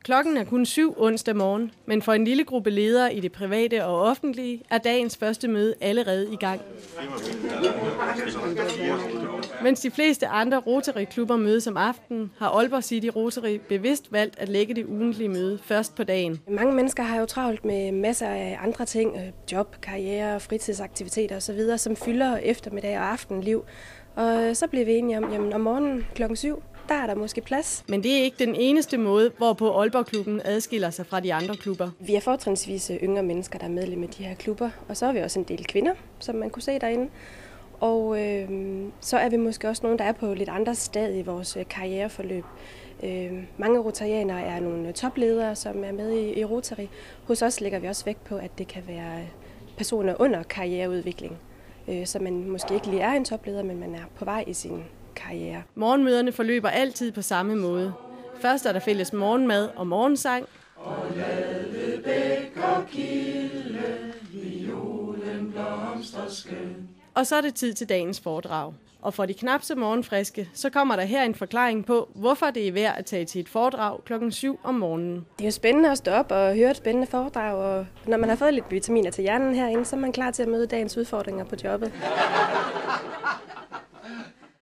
Klokken er kun 7 onsdag morgen, men for en lille gruppe ledere i det private og offentlige er dagens første møde allerede i gang. Mens de fleste andre Rotary-klubber mødes om aftenen, har Aalborg City Rotary bevidst valgt at lægge det ugentlige møde først på dagen. Mange mennesker har jo travlt med masser af andre ting, job, karriere, fritidsaktiviteter osv., som fylder eftermiddag og aftenliv. Og så bliver vi enige om, at om morgenen klokken 7, der er der måske plads. Men det er ikke den eneste måde, hvorpå Aalborg-klubben adskiller sig fra de andre klubber. Vi er fortrinsvis yngre mennesker, der er medlem af de her klubber, og så er vi også en del kvinder, som man kunne se derinde. Og så er vi måske også nogen, der er på lidt andre stadier i vores karriereforløb. Mange rotarianere er nogle topledere, som er med i Rotary. Hos os lægger vi også vægt på, at det kan være personer under karriereudvikling. Så man måske ikke lige er en topleder, men man er på vej i sin karriere. Morgenmøderne forløber altid på samme måde. Først er der fælles morgenmad og morgensang. Og lade bæk og kilde, violen blomster skøn. Og så er det tid til dagens foredrag. Og for de knap så morgenfriske, så kommer der her en forklaring på, hvorfor det er værd at tage til et foredrag klokken 7 om morgenen. Det er jo spændende at stå op og høre et spændende foredrag, og når man har fået lidt vitaminer til hjernen herinde, så er man klar til at møde dagens udfordringer på jobbet.